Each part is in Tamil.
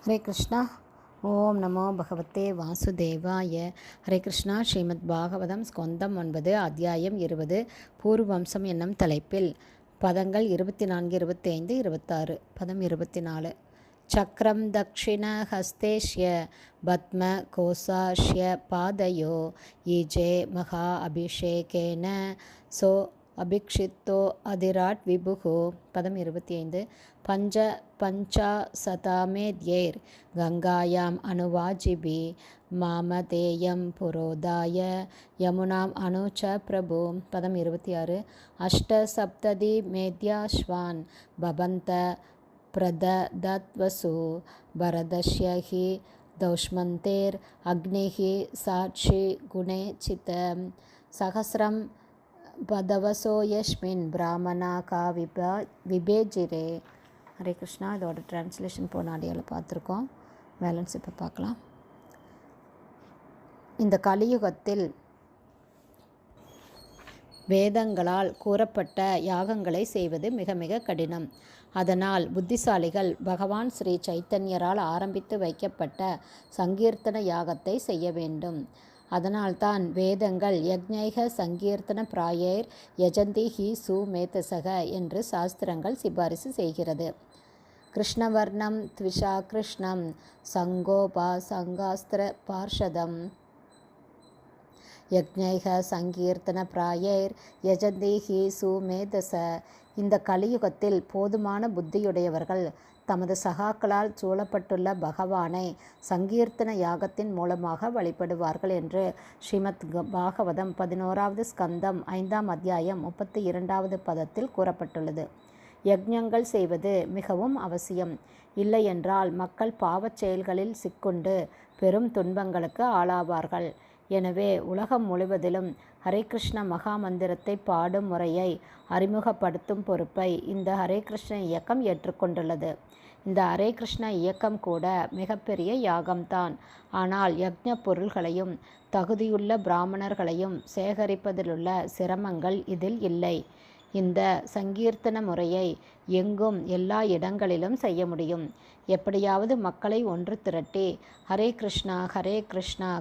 ஹரே கிருஷ்ணா. ஓம் நமோ பகவத்தே வாசுதேவாய. ஹரே கிருஷ்ணா. ஸ்ரீமத் பாகவதம் ஸ்கந்தம் 9 அத்தியாயம் 20 பூர்வம்சம் என்னும் தலைப்பில் பதங்கள் 24, 25, 26. பதம் 24. சக்கரம் தக்ஷிண ஹஸ்தேஷ்ய பத்ம கோசாஷ்ய பாதயோ ஈஜே மகா அபிஷேகேன சோ அபிக்ஷித்தோ அதிராட் விபுகு. பதம் 25. பஞ்சாசதாமேத்யைர் கங்காயாம் அனுவாஜிபி மாமதேயம் புரோதாய யமுனாம் அனுச்ச பிரபு. பதம் 26. அஷ்டசப்ததி மேத்யாஸ்வான் பபந்த பிரதத்வசு பரதஷ்யஹி தௌஷ்மந்தேர் அக்னிஹி சாட்சி குணே சிதம் சஹஸ்ரம் பதவசோ யஸ்மின் பிராமணா கா விபேஜிரே. ஹரே கிருஷ்ணா. இதோட டிரான்ஸ்லேஷன் போன ஆடியோவில் பார்த்துருக்கோம். பேலன்ஸ் இப்போ பார்க்கலாம். இந்த கலியுகத்தில் வேதங்களால் கூறப்பட்ட யாகங்களை செய்வது மிக மிக கடினம். அதனால் புத்திசாலிகள் பகவான் ஸ்ரீ சைத்தன்யரால் ஆரம்பித்து வைக்கப்பட்ட சங்கீர்த்தன யாகத்தை செய்ய வேண்டும். அதனால்தான் வேதங்கள் யக்ஞைக சங்கீர்த்தன பிராயைர் யஜந்தி ஹி சுமேதசக என்று சாஸ்திரங்கள் சிபாரிசு செய்கிறது. கிருஷ்ணவர்ணம் த்விஷா கிருஷ்ணம் சங்கோபா சங்காஸ்திர பார்ஷதம் யக்ஞைக சங்கீர்த்தன பிராயைர் யஜந்தி ஹி சுமேதச. இந்த கலியுகத்தில் போதுமான புத்தியுடையவர்கள் தமது சகாக்களால் சூழப்பட்டுள்ள பகவானை சங்கீர்த்தன யாகத்தின் மூலமாக வழிபடுவார்கள் என்று ஸ்ரீமத் பாகவதம் 11வது ஸ்கந்தம் 5ஆம் அத்தியாயம் 32வது பதத்தில் கூறப்பட்டுள்ளது. யக்ஞங்கள் செய்வது மிகவும் அவசியம். இல்லையென்றால் மக்கள் பாவச் செயல்களில் சிக்குண்டு பெரும் துன்பங்களுக்கு ஆளாவார்கள். எனவே உலகம் முழுவதிலும் ஹரே கிருஷ்ண மகா மந்திரத்தை பாடும் முறையை அறிமுகப்படுத்தும் பொறுப்பை இந்த ஹரே கிருஷ்ண இயக்கம் ஏற்றுக்கொண்டுள்ளது. இந்த ஹரே கிருஷ்ண இயக்கம் கூட மிகப்பெரிய யாகம்தான். ஆனால் யக்ஞ பொருள்களையும் தகுதியுள்ள பிராமணர்களையும் சேகரிப்பதிலுள்ள சிரமங்கள் இதில் இல்லை. இந்த சங்கீர்த்தன முறையை எங்கும் எல்லா இடங்களிலும் செய்ய முடியும். எப்படியாவது மக்களை ஒன்று திரட்டி ஹரே கிருஷ்ணா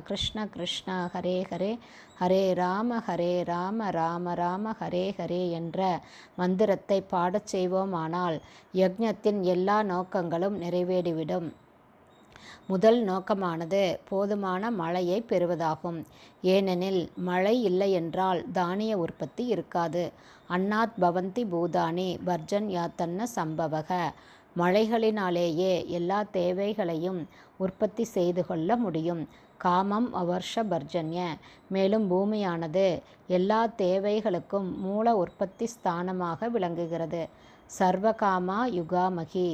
கிருஷ்ண கிருஷ்ணா ஹரே ஹரே ஹரே ராம ராம ராம ஹரே ஹரே என்ற மந்திரத்தை பாடச் செய்வோமானால் யக்ஞத்தின் எல்லா நோக்கங்களும் நிறைவேறிவிடும். முதல் நோக்கமானது போதுமான மழையை பெறுவதாகும். ஏனெனில் மழை இல்லை என்றால் தானிய உற்பத்தி இருக்காது. அன்னாத் பவந்தி பூதானி பர்ஜன் யாத்தன்ன சம்பவக. மழைகளினாலேயே எல்லா தேவைகளையும் உற்பத்தி செய்து கொள்ள முடியும். காமம் அவர்ஷ பர்ஜன்ய. மேலும் பூமியானது எல்லா தேவைகளுக்கும் மூல உற்பத்தி ஸ்தானமாக விளங்குகிறது. சர்வகாமா யுகாமகி.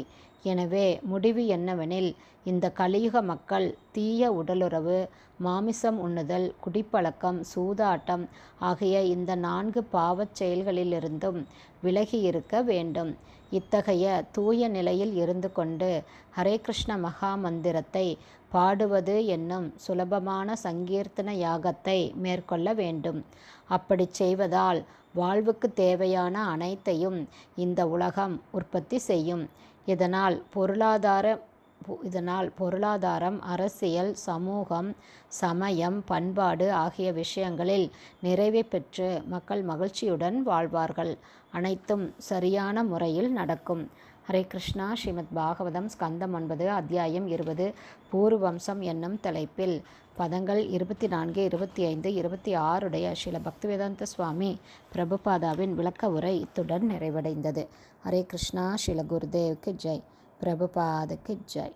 எனவே முடிவு என்னவெனில் இந்த கலியுக மக்கள் தீய உடலுறவு, மாமிசம் உண்ணுதல், குடிப்பழக்கம், சூதாட்டம் ஆகிய இந்த 4 பாவச் செயல்களிலிருந்தும் விலகி இருக்க வேண்டும். இத்தகைய தூய நிலையில் இருந்து கொண்டு ஹரே கிருஷ்ண மகா மந்திரத்தை பாடுவது என்னும் சுலபமான சங்கீர்த்தன யாகத்தை மேற்கொள்ள வேண்டும். அப்படி செய்வதால் வாழ்வுக்கு தேவையான அனைத்தையும் இந்த உலகம் உற்பத்தி செய்யும். இதனால் பொருளாதாரம், அரசியல், சமூகம், சமயம், பண்பாடு ஆகிய விஷயங்களில் நிறைவை பெற்று மக்கள் மகிழ்ச்சியுடன் வாழ்வார்கள். அனைத்தும் சரியான முறையில் நடக்கும். ஹரே கிருஷ்ணா. ஸ்ரீமத் பாகவதம் ஸ்கந்தம் 9 அத்தியாயம் 20 பூர்வம்சம் என்னும் தலைப்பில் பதங்கள் 24, 25, 26 ஸ்ரீல பக்திவேதாந்த சுவாமி பிரபுபாதாவின் விளக்க உரை இத்துடன் நிறைவடைந்தது. ஹரே கிருஷ்ணா. ஸ்ரீல குருதேவுக்கு ஜெய். பிரபுபாதுக்கு ஜெய்.